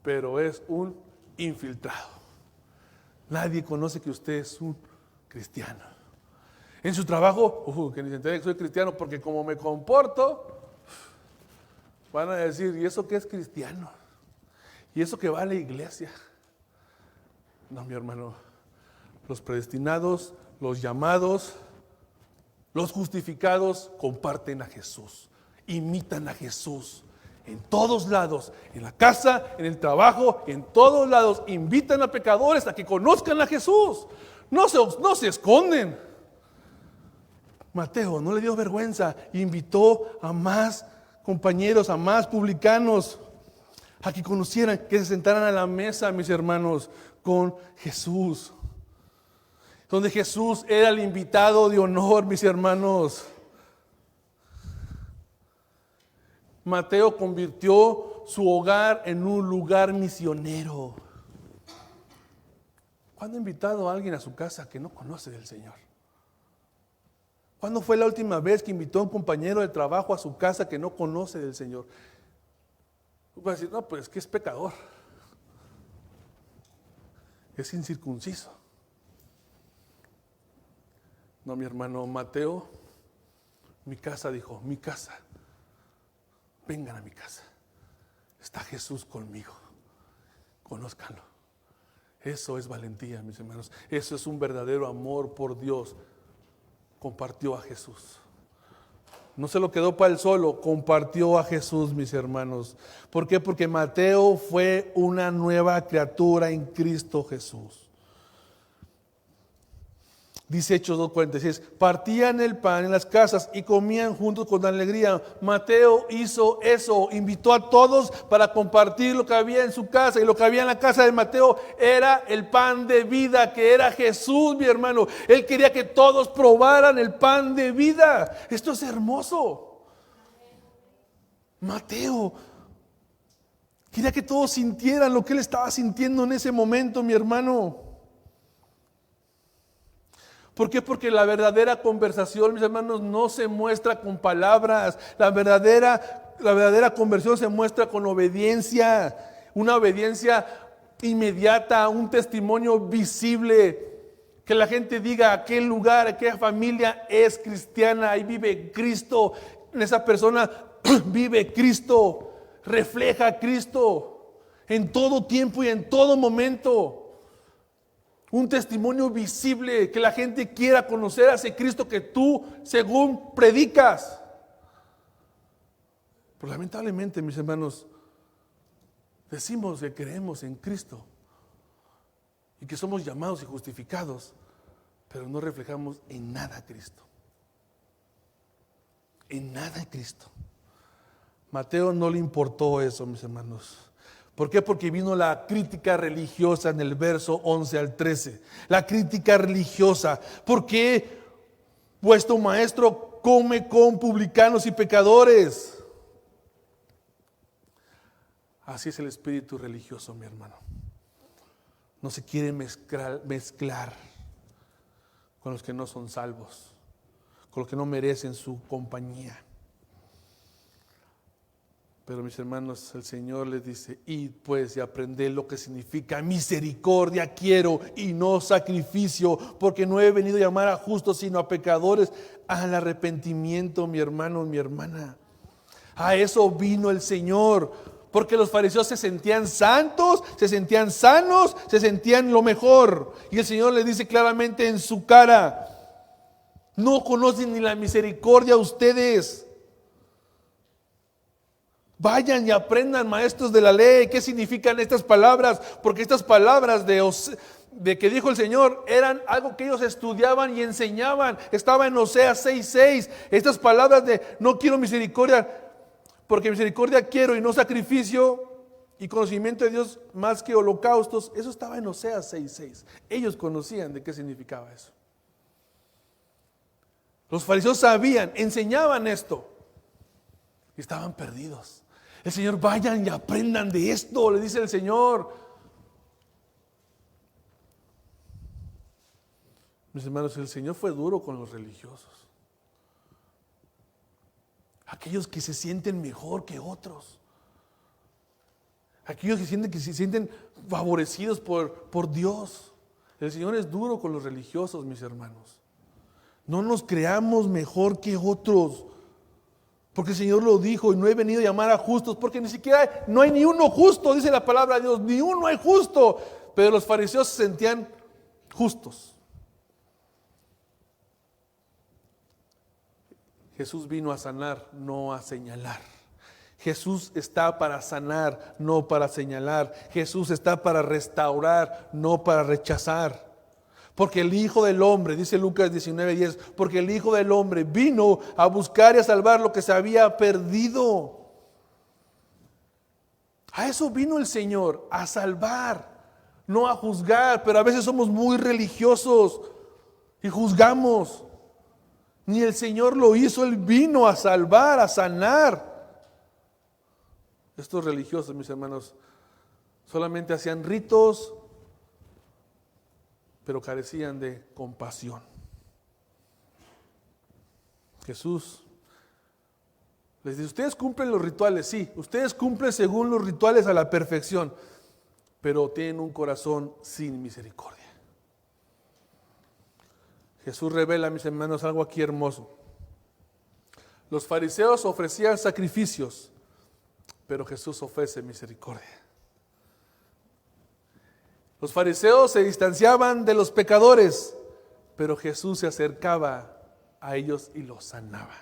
Speaker 1: pero es un infiltrado. Nadie conoce que usted es un cristiano. En su trabajo, que ni se entere que soy cristiano, porque como me comporto, van a decir, ¿y eso qué es cristiano? ¿Y eso que va a la iglesia? No, mi hermano, Los predestinados, los llamados, los justificados comparten a Jesús, imitan a Jesús. En todos lados, en la casa, en el trabajo, en todos lados, invitan a pecadores a que conozcan a Jesús. No se esconden. Mateo no le dio vergüenza, invitó a más compañeros, a más publicanos, a que conocieran, que se sentaran a la mesa, mis hermanos, con Jesús. Donde Jesús era el invitado de honor, mis hermanos. Mateo convirtió su hogar en un lugar misionero. ¿Cuándo ha invitado a alguien a su casa que no conoce del Señor? ¿Cuándo fue la última vez que invitó a un compañero de trabajo a su casa que no conoce del Señor? Va a decir, no, pues que es pecador. Es incircunciso. No, mi hermano Mateo, mi casa, dijo, mi casa. Vengan a mi casa. Está Jesús conmigo. Conózcanlo. Eso es valentía, mis hermanos. Eso es un verdadero amor por Dios. Compartió a Jesús. No se lo quedó para él solo, compartió a Jesús, mis hermanos. ¿Por qué? Porque Mateo fue una nueva criatura en Cristo Jesús. Dice Hechos 2:46, partían el pan en las casas y comían juntos con alegría. Mateo hizo eso, invitó a todos para compartir lo que había en su casa. Y lo que había en la casa de Mateo era el pan de vida, que era Jesús, mi hermano. Él quería que todos probaran el pan de vida. Esto es hermoso. Mateo quería que todos sintieran lo que él estaba sintiendo en ese momento, mi hermano. ¿Por qué? Porque la verdadera conversación, mis hermanos, no se muestra con palabras. La verdadera conversión se muestra con obediencia. Una obediencia inmediata, un testimonio visible. Que la gente diga, aquel lugar, aquella familia es cristiana, ahí vive Cristo. En esa persona vive Cristo, refleja a Cristo en todo tiempo y en todo momento. Un testimonio visible, que la gente quiera conocer a ese Cristo que tú, según predicas. Pero lamentablemente, mis hermanos, decimos que creemos en Cristo y que somos llamados y justificados, pero no reflejamos en nada a Cristo. En nada a Cristo. Mateo no le importó eso, mis hermanos. ¿Por qué? Porque vino la crítica religiosa en el verso 11 al 13. La crítica religiosa. ¿Por qué vuestro maestro come con publicanos y pecadores? Así es el espíritu religioso, mi hermano. No se quiere mezclar con los que no son salvos, con los que no merecen su compañía. Pero mis hermanos, el Señor les dice, id pues y aprended lo que significa misericordia quiero y no sacrificio, porque no he venido a llamar a justos sino a pecadores al arrepentimiento, mi hermano, mi hermana. A eso vino el Señor, porque los fariseos se sentían santos, se sentían sanos, se sentían lo mejor. Y el Señor les dice claramente en su cara, no conocen ni la misericordia ustedes. Vayan y aprendan, maestros de la ley, qué significan estas palabras, porque estas palabras de que dijo el Señor eran algo que ellos estudiaban y enseñaban. Estaba en Oseas 6:6. Estas palabras de no quiero misericordia, porque misericordia quiero y no sacrificio, y conocimiento de Dios más que holocaustos. Eso estaba en Oseas 6:6. Ellos conocían de qué significaba eso. Los fariseos sabían, enseñaban esto y estaban perdidos. El Señor, vayan y aprendan de esto, le dice el Señor. Mis hermanos, el Señor fue duro con los religiosos. Aquellos que se sienten mejor que otros. Aquellos que se sienten favorecidos por Dios. El Señor es duro con los religiosos, mis hermanos. No nos creamos mejor que otros. Porque el Señor lo dijo, y no he venido a llamar a justos, porque ni siquiera no hay ni uno justo, dice la palabra de Dios, ni uno hay justo. Pero los fariseos se sentían justos, Jesús vino a sanar, no a señalar. Jesús está para sanar, no para señalar. Jesús está para restaurar, no para rechazar. Porque el Hijo del Hombre, dice Lucas 19:10, porque el Hijo del Hombre vino a buscar y a salvar lo que se había perdido. A eso vino el Señor, a salvar, no a juzgar. Pero a veces somos muy religiosos y juzgamos. Ni el Señor lo hizo, Él vino a salvar, a sanar. Estos religiosos, mis hermanos, solamente hacían ritos, pero carecían de compasión. Jesús les dice, ustedes cumplen los rituales, sí, ustedes cumplen según los rituales a la perfección, pero tienen un corazón sin misericordia. Jesús revela, mis hermanos, algo aquí hermoso. Los fariseos ofrecían sacrificios, pero Jesús ofrece misericordia. Los fariseos se distanciaban de los pecadores, pero Jesús se acercaba a ellos y los sanaba.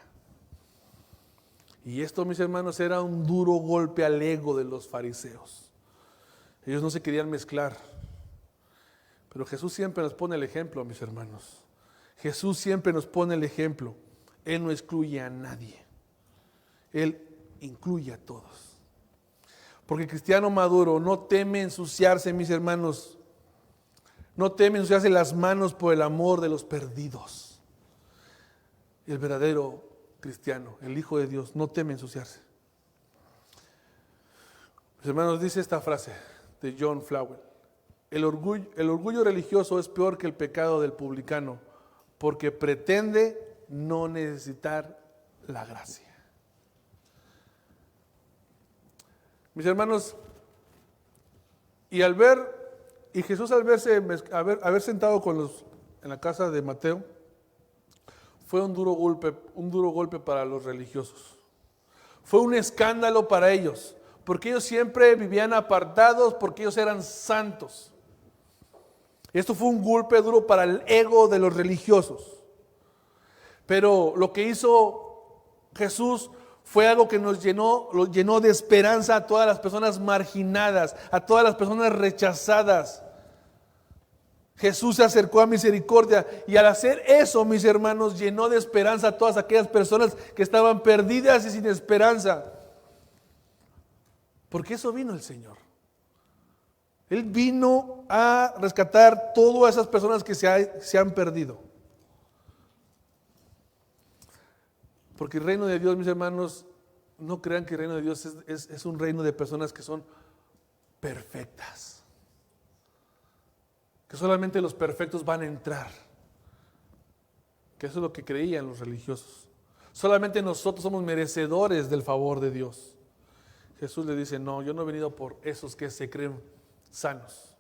Speaker 1: Y esto, mis hermanos, era un duro golpe al ego de los fariseos. Ellos no se querían mezclar, pero Jesús siempre nos pone el ejemplo, mis hermanos. Jesús siempre nos pone el ejemplo. Él no excluye a nadie. Él incluye a todos. Porque el cristiano maduro no teme ensuciarse, mis hermanos. No teme ensuciarse las manos por el amor de los perdidos. El verdadero cristiano, el Hijo de Dios, no teme ensuciarse. Mis hermanos, dice esta frase de John Flowell. El orgullo religioso es peor que el pecado del publicano, porque pretende no necesitar la gracia. Mis hermanos, y Jesús al haber sentado en la casa de Mateo, fue un duro golpe para los religiosos. Fue un escándalo para ellos, porque ellos siempre vivían apartados, porque ellos eran santos. Esto fue un golpe duro para el ego de los religiosos. Pero lo que hizo Jesús fue algo que lo llenó de esperanza a todas las personas marginadas, a todas las personas rechazadas. Jesús se acercó a misericordia y al hacer eso, mis hermanos, llenó de esperanza a todas aquellas personas que estaban perdidas y sin esperanza. Porque eso vino el Señor. Él vino a rescatar todas esas personas que se han perdido. Porque el reino de Dios, mis hermanos, no crean que el reino de Dios es un reino de personas que son perfectas. Que solamente los perfectos van a entrar. Que eso es lo que creían los religiosos. Solamente nosotros somos merecedores del favor de Dios. Jesús le dice, no, yo no he venido por esos que se creen sanos.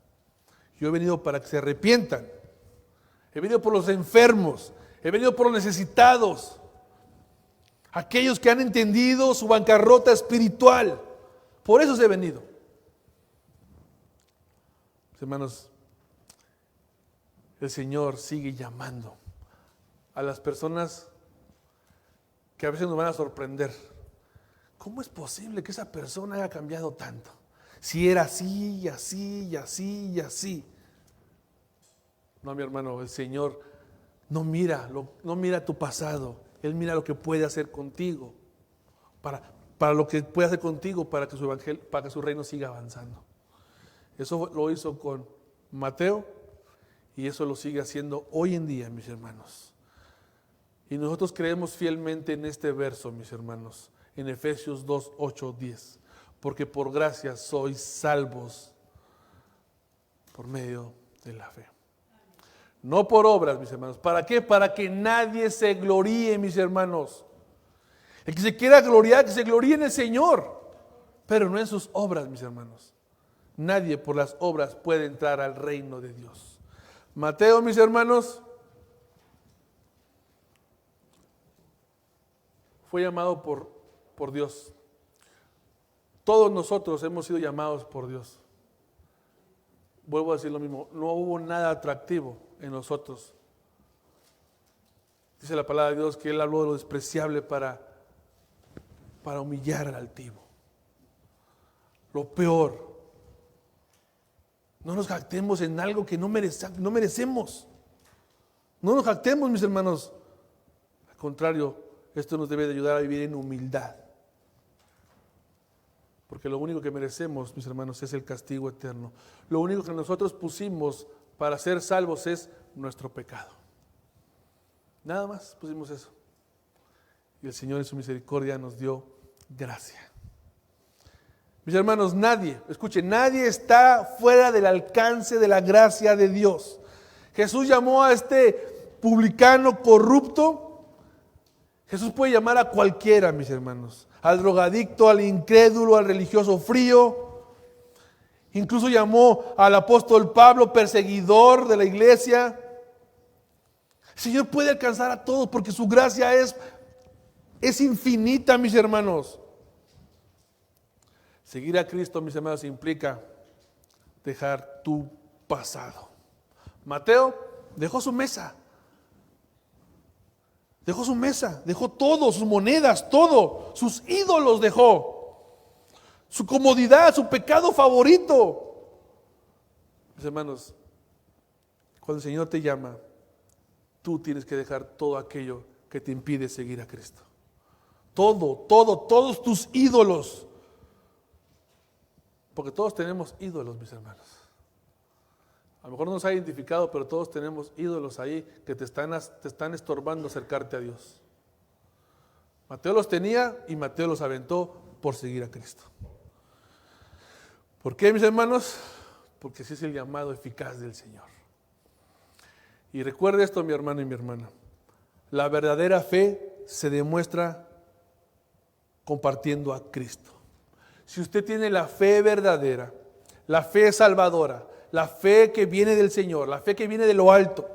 Speaker 1: Yo he venido para que se arrepientan. He venido por los enfermos. He venido por los necesitados. Aquellos que han entendido su bancarrota espiritual. Por eso he venido. Hermanos, el Señor sigue llamando a las personas que a veces nos van a sorprender. ¿Cómo es posible que esa persona haya cambiado tanto? Si era así, y así, y así, y así. No, mi hermano, el Señor no mira tu pasado. Él mira lo que puede hacer contigo. Para lo que puede hacer contigo, para que su evangelio, para que su reino siga avanzando. Eso lo hizo con Mateo y eso lo sigue haciendo hoy en día, mis hermanos. Y nosotros creemos fielmente en este verso, mis hermanos, en Efesios 2, 8, 10. Porque por gracia sois salvos por medio de la fe. No por obras, mis hermanos. ¿Para qué? Para que nadie se gloríe, mis hermanos. El que se quiera gloriar, que se gloríe en el Señor, pero no en sus obras, mis hermanos. Nadie por las obras puede entrar al reino de Dios. Mateo, mis hermanos, fue llamado por Dios. Todos nosotros hemos sido llamados por Dios. Vuelvo a decir lo mismo, no hubo nada atractivo en nosotros Dice la palabra de Dios que Él habló de lo despreciable para humillar al altivo. Lo peor. No nos jactemos en algo que no merecemos. No nos jactemos, mis hermanos. Al contrario, esto nos debe de ayudar a vivir en humildad. Porque lo único que merecemos, mis hermanos, es el castigo eterno. Lo único que nosotros pusimos para ser salvos es nuestro pecado. Nada más pusimos eso. Y el Señor en su misericordia nos dio gracia. Mis hermanos, nadie está fuera del alcance de la gracia de Dios. Jesús llamó a este publicano corrupto. Jesús puede llamar a cualquiera, mis hermanos. Al drogadicto, al incrédulo, al religioso frío. Incluso llamó al apóstol Pablo perseguidor de la iglesia. El Señor puede alcanzar a todos porque su gracia es infinita, mis hermanos. Seguir a Cristo, mis hermanos, implica dejar tu pasado. Mateo dejó su mesa. Dejó todo, sus monedas, todo, sus ídolos dejó. Su comodidad, su pecado favorito. Mis hermanos, cuando el Señor te llama, tú tienes que dejar todo aquello que te impide seguir a Cristo. Todos tus ídolos. Porque todos tenemos ídolos, mis hermanos. A lo mejor no nos ha identificado, pero todos tenemos ídolos ahí que te están estorbando acercarte a Dios. Mateo los tenía y Mateo los aventó por seguir a Cristo. ¿Por qué, mis hermanos? Porque ese es el llamado eficaz del Señor. Y recuerde esto, mi hermano y mi hermana. La verdadera fe se demuestra compartiendo a Cristo. Si usted tiene la fe verdadera, la fe salvadora, la fe que viene del Señor, la fe que viene de lo alto,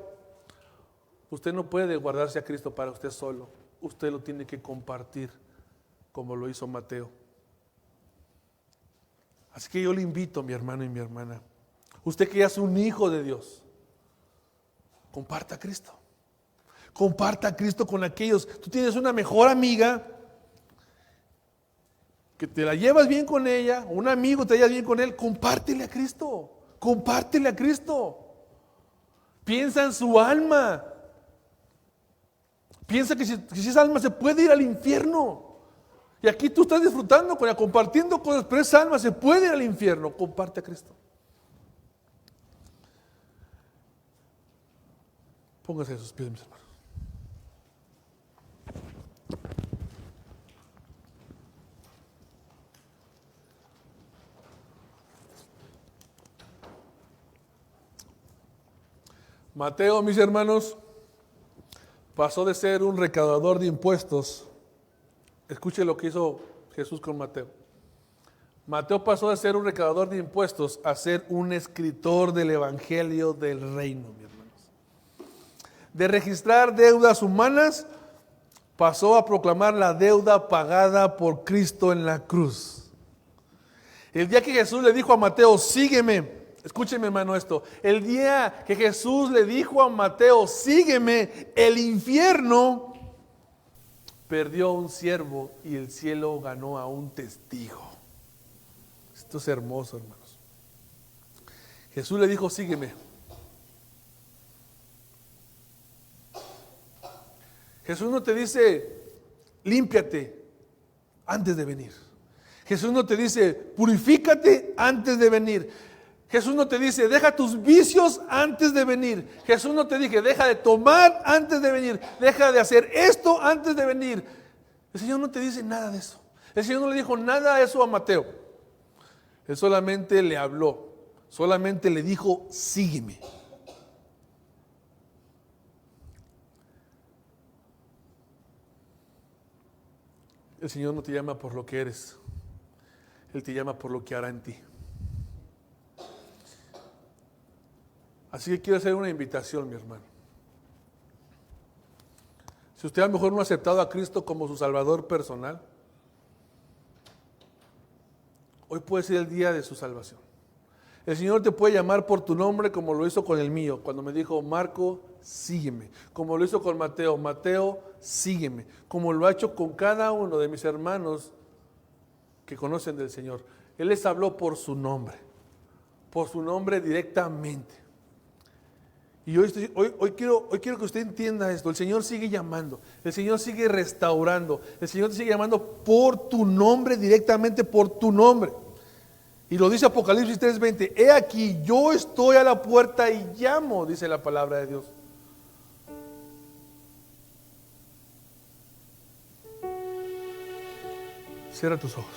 Speaker 1: usted no puede guardarse a Cristo para usted solo. Usted lo tiene que compartir como lo hizo Mateo. Así que yo le invito, mi hermano y mi hermana, usted que ya es un hijo de Dios, comparta a Cristo. Comparta a Cristo con aquellos. Tú tienes una mejor amiga que te la llevas bien con ella, un amigo te llevas bien con él, compártele a Cristo. Compártele a Cristo. Piensa en su alma. Piensa que si esa alma se puede ir al infierno. Y aquí tú estás disfrutando con ella, compartiendo cosas, pero esa alma se puede ir al infierno. Comparte a Cristo. Póngase a sus pies, mis hermanos. Mateo, mis hermanos, pasó de ser un recaudador de impuestos. Escuche lo que hizo Jesús con Mateo. Mateo pasó de ser un recaudador de impuestos a ser un escritor del evangelio del reino, mis hermanos. De registrar deudas humanas, pasó a proclamar la deuda pagada por Cristo en la cruz. El día que Jesús le dijo a Mateo, sígueme. Escúcheme, hermano, esto. El día que Jesús le dijo a Mateo, sígueme, el infierno perdió a un siervo y el cielo ganó a un testigo. Esto es hermoso, hermanos. Jesús le dijo, sígueme. Jesús no te dice, límpiate antes de venir. Jesús no te dice, purifícate antes de venir. Jesús no te dice, deja tus vicios antes de venir. Jesús no te dice, deja de tomar antes de venir. Deja de hacer esto antes de venir. El Señor no te dice nada de eso. El Señor no le dijo nada de eso a Mateo. Él solamente le habló. Solamente le dijo, sígueme. El Señor no te llama por lo que eres. Él te llama por lo que hará en ti. Así que quiero hacer una invitación, mi hermano. Si usted a lo mejor no ha aceptado a Cristo como su Salvador personal, hoy puede ser el día de su salvación. El Señor te puede llamar por tu nombre como lo hizo con el mío, cuando me dijo, Marco, sígueme. Como lo hizo con Mateo, Mateo, sígueme. Como lo ha hecho con cada uno de mis hermanos que conocen del Señor. Él les habló por su nombre directamente. Y hoy quiero que usted entienda esto. El Señor sigue llamando, el Señor sigue restaurando, el Señor te sigue llamando por tu nombre, directamente por tu nombre. Y lo dice Apocalipsis 3:20, he aquí, yo estoy a la puerta y llamo, dice la palabra de Dios. Cierra tus ojos.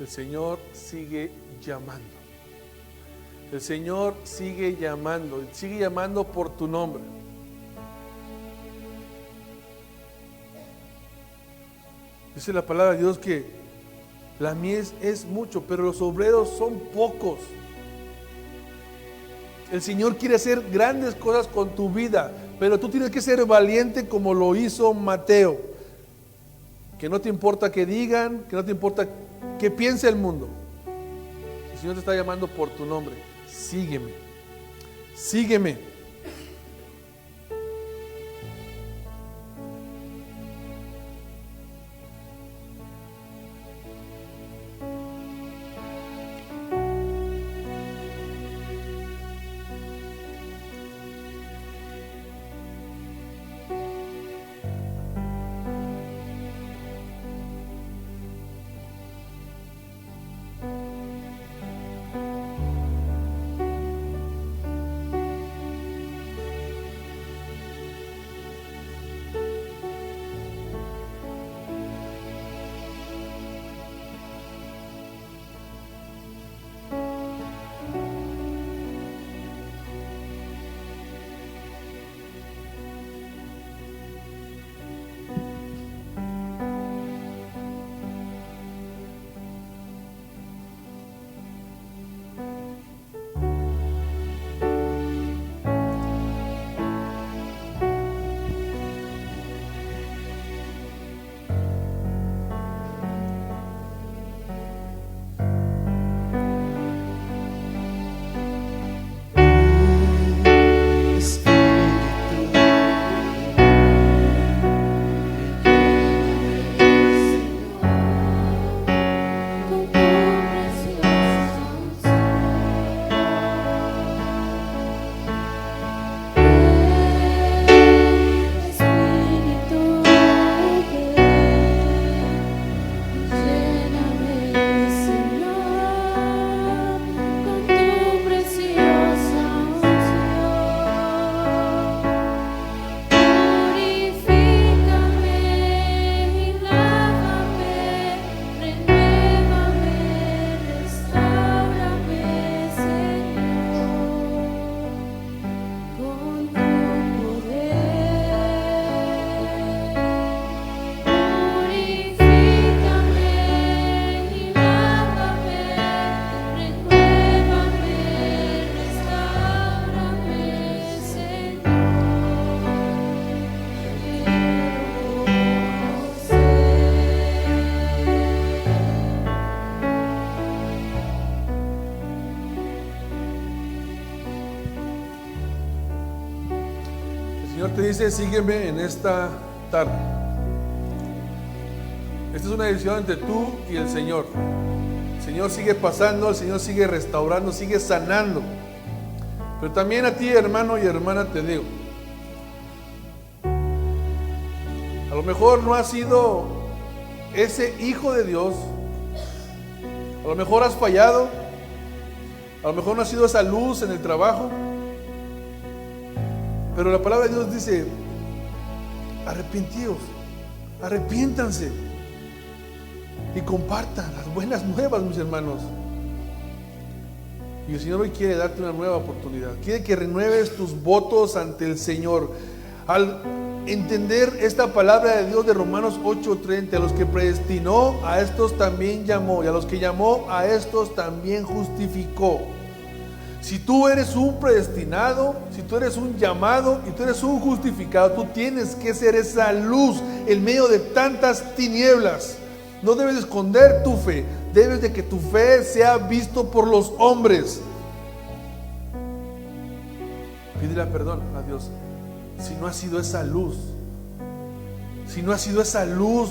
Speaker 1: El Señor sigue llamando. El Señor sigue llamando por tu nombre. Dice la palabra de Dios que la mies es mucho, pero los obreros son pocos. El Señor quiere hacer grandes cosas con tu vida, pero tú tienes que ser valiente como lo hizo Mateo. Que no te importa que digan, que no te importa que piense el mundo. El Señor te está llamando por tu nombre. Sígueme, sígueme. Te dice, sígueme en esta tarde. Esta es una decisión entre tú y el Señor. El Señor sigue pasando, el Señor sigue restaurando, sigue sanando. Pero también a ti, hermano y hermana, te digo, a lo mejor no has sido ese hijo de Dios, a lo mejor has fallado, a lo mejor no has sido esa luz en el trabajo. Pero la palabra de Dios dice, arrepentíos, arrepiéntanse y compartan las buenas nuevas, mis hermanos. Y el Señor hoy quiere darte una nueva oportunidad. Quiere que renueves tus votos ante el Señor. Al entender esta palabra de Dios de Romanos 8:30, a los que predestinó, a estos también llamó, y a los que llamó, a estos también justificó. Si tú eres un predestinado, si tú eres un llamado y tú eres un justificado, tú tienes que ser esa luz en medio de tantas tinieblas. No debes esconder tu fe, debes de que tu fe sea visto por los hombres. Pídele perdón a Dios si no ha sido esa luz, si no ha sido esa luz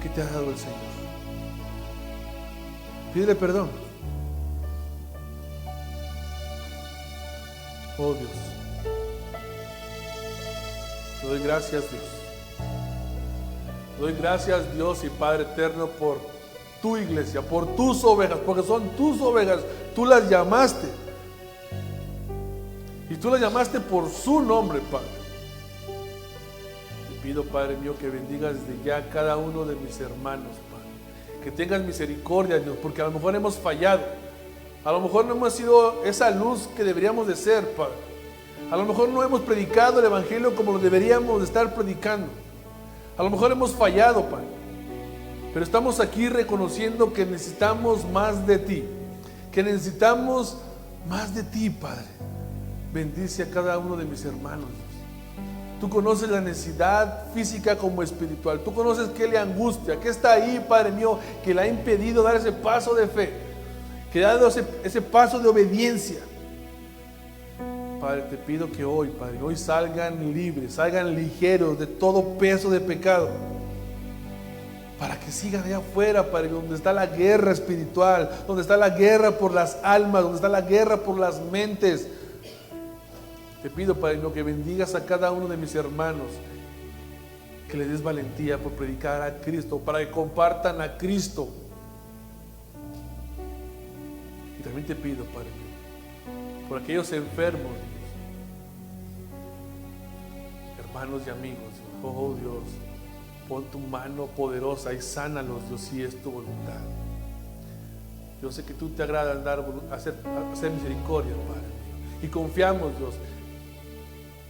Speaker 1: que te ha dado el Señor. Pídele perdón. Oh Dios, te doy gracias, Dios. Te doy gracias, Dios y Padre eterno, por tu iglesia, por tus ovejas, porque son tus ovejas. Tú las llamaste. Y tú las llamaste por su nombre, Padre. Te pido, Padre mío, que bendigas desde ya a cada uno de mis hermanos, Padre. Que tengas misericordia, Dios, porque a lo mejor hemos fallado. A lo mejor no hemos sido esa luz que deberíamos de ser, Padre. A lo mejor no hemos predicado el Evangelio como lo deberíamos de estar predicando. A lo mejor hemos fallado, Padre. Pero estamos aquí reconociendo que necesitamos más de ti. Que necesitamos más de ti, Padre. Bendice a cada uno de mis hermanos, Dios. Tú conoces la necesidad física como espiritual. Tú conoces qué le angustia, qué está ahí, Padre mío, que le ha impedido dar ese paso de fe, que ha dado ese paso de obediencia. Padre, te pido que hoy, Padre, hoy salgan libres, salgan ligeros de todo peso de pecado, para que sigan allá afuera, Padre, donde está la guerra espiritual, donde está la guerra por las almas, donde está la guerra por las mentes. Te pido, Padre mío, que bendigas a cada uno de mis hermanos, que les des valentía por predicar a Cristo, para que compartan a Cristo. Y también te pido, Padre mío, por aquellos enfermos, Dios, hermanos y amigos, oh Dios, pon tu mano poderosa y sánalos, Dios, si es tu voluntad. Yo sé que tú te agrada hacer misericordia, Padre mío, y confiamos, Dios,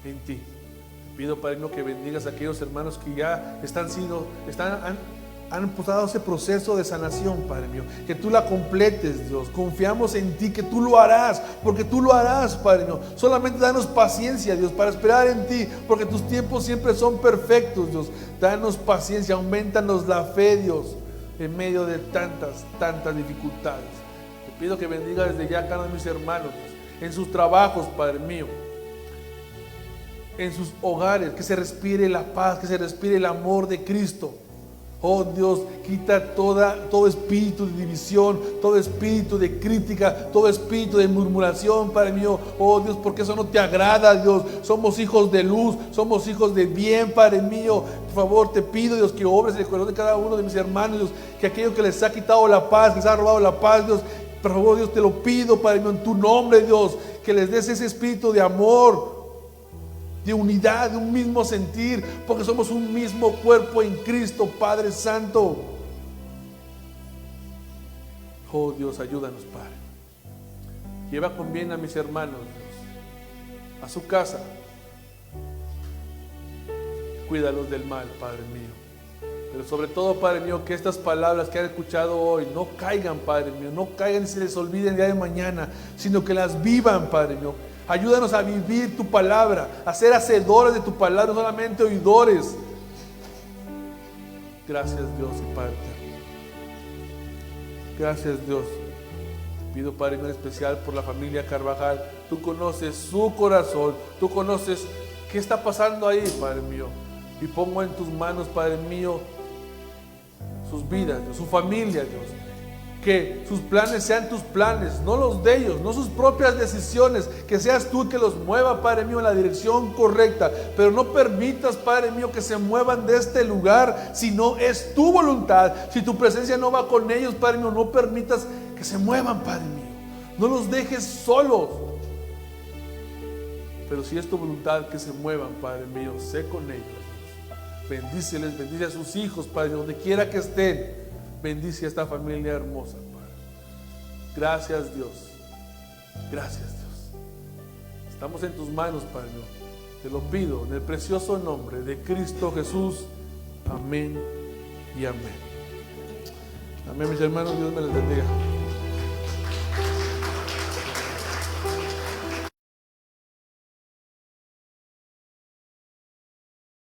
Speaker 1: en ti. Te pido, Padre mío, que bendigas a aquellos hermanos que ya han pasado ese proceso de sanación, Padre mío, que tú la completes, Dios. Confiamos en ti, que tú lo harás, porque tú lo harás, Padre mío. Solamente danos paciencia, Dios, para esperar en ti, porque tus tiempos siempre son perfectos, Dios. Danos paciencia, aumentanos la fe, Dios, en medio de tantas dificultades. Te pido que bendiga desde ya a cada uno de mis hermanos, Dios, en sus trabajos, Padre mío, en sus hogares, que se respire la paz, que se respire el amor de Cristo. Oh Dios, quita todo espíritu de división, todo espíritu de crítica, todo espíritu de murmuración, Padre mío. Oh Dios, porque eso no te agrada, Dios. Somos hijos de luz, somos hijos de bien, Padre mío. Por favor, te pido, Dios, que obres en el corazón de cada uno de mis hermanos, Dios, que aquello que les ha quitado la paz, que les ha robado la paz, Dios, por favor, Dios, te lo pido, Padre mío, en tu nombre, Dios, que les des ese espíritu de amor, de unidad, de un mismo sentir, porque somos un mismo cuerpo en Cristo, Padre Santo. Oh Dios, ayúdanos, Padre. Lleva con bien a mis hermanos, Dios, a su casa. Cuídalos del mal, Padre mío. Pero sobre todo, Padre mío, que estas palabras que han escuchado hoy no caigan, Padre mío, no caigan y se les olviden el día de mañana, sino que las vivan, Padre mío. Ayúdanos a vivir tu palabra, a ser hacedores de tu palabra, no solamente oidores. Gracias, Dios y Padre. Gracias, Dios. Te pido, Padre, en especial por la familia Carvajal. Tú conoces su corazón, tú conoces qué está pasando ahí, Padre mío. Y pongo en tus manos, Padre mío, sus vidas, Dios, su familia, Dios. Que sus planes sean tus planes, no los de ellos, no sus propias decisiones. Que seas tú que los mueva, Padre mío, en la dirección correcta. Pero no permitas, Padre mío, que se muevan de este lugar si no es tu voluntad. Si tu presencia no va con ellos, Padre mío, no permitas que se muevan, Padre mío. No los dejes solos. Pero si es tu voluntad que se muevan, Padre mío, sé con ellos. Bendíceles, bendice a sus hijos, Padre, donde quiera que estén. Bendice a esta familia hermosa, Padre. Gracias, Dios. Gracias, Dios. Estamos en tus manos, Padre. Te lo pido en el precioso nombre de Cristo Jesús. Amén y amén. Amén, mis hermanos. Dios me les bendiga.